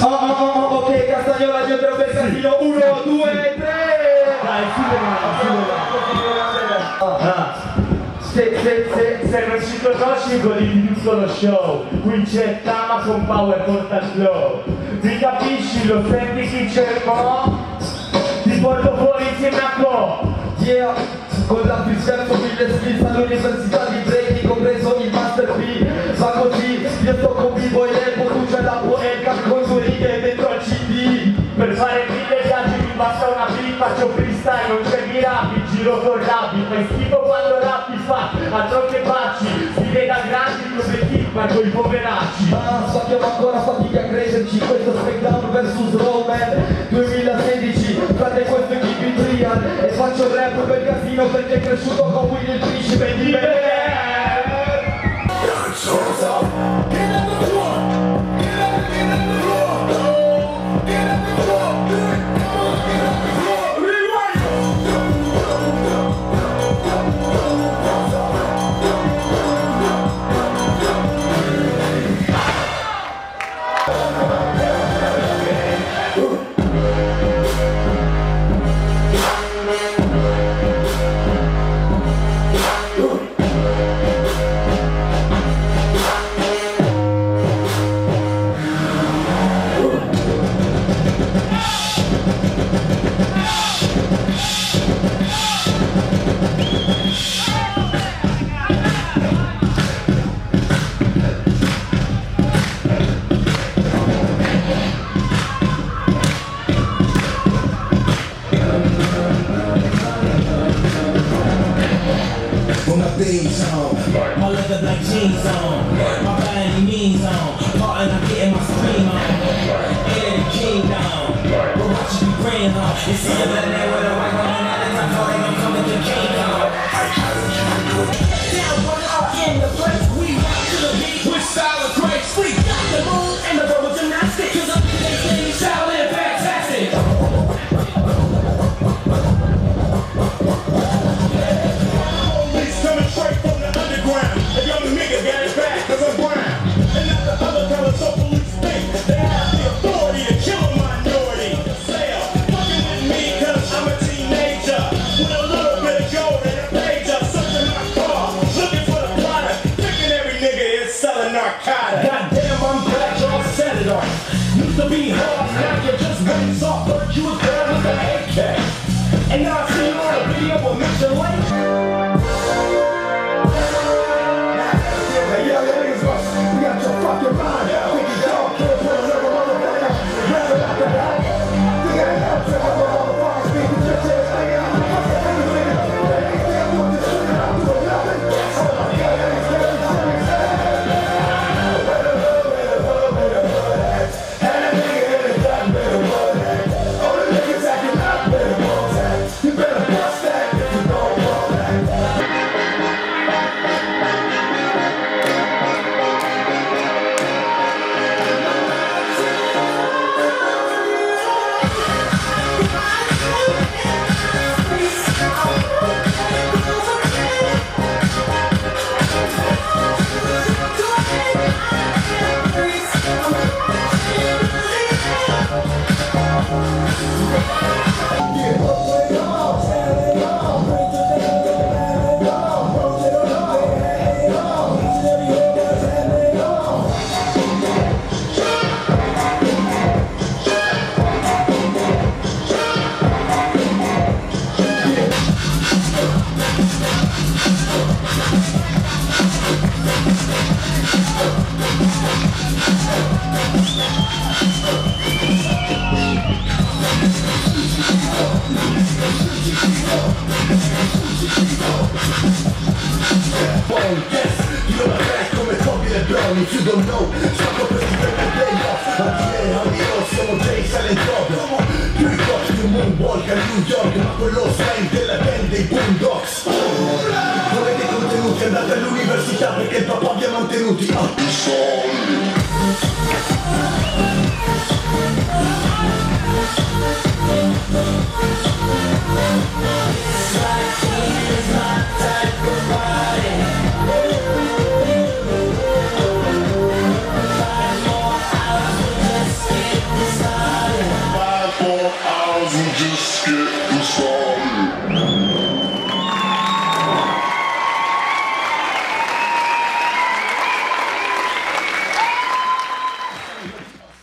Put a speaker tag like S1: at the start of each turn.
S1: Ok, Castagnola, io te lo pensatino. 1, 2, 3.
S2: Dai, se non ci conosci godi di tutto lo show. Qui c'è Tama con power porta il flow. Mi capisci, lo senti chi c'è mo'? Ti porto fuori insieme a Co.
S1: Yeah, con la più scherzo 1000 skills all'università di breaking, compreso il master B. Va così, io sto con B-boy Lembo, tu c'è la poetica con due righe dentro al CD.
S2: Per fare 1000 viaggi mi basta una beat, faccio freestyle, non c'è mirabili, giro con rappi, fai schifo quando rappi fa, altro che baci, si veda grandi come chi, ma coi poveracci.
S1: Spacchiamo ancora fatica a crescerci, questo Smackdown vs Roman 2016, frate questo è Keep Trial e faccio il rap per casino perché è cresciuto con Willy il principe di Bel
S3: my leather black jeans on, my body means on, part and I'm getting my scream on. In the kingdom, but watch you be praying on. You see a better man with a white woman at the top, so they gon' come with the King Kong. Down one out in the place, we rock to the beat with style and grace. We got the moves and the verbal gymnastics, 'cause I'm they style and fantastic. Goddamn, I'm glad y'all said it on. Used to be hard, now you just went soft, but you was there with the AK. And now I see you on a video with Mr. Lake. Hey, yo, niggas, we got your fucking mind. Thinking y'all can't put another motherfucker. Grab it out the back. Think I have to have a motherfucker speak with your chest. I got a fucking everything. They want this shit out to a nothing.
S4: If you don't know, sacco presidente playoff. Anti-ero, siamo Jay Silent Bob. Più ricordi di un moonwalk a New York, ma quello slang della band dei Boondocks. Volete contenuti, andate all'università perché il papà vi ha mantenuti.
S5: just getting started.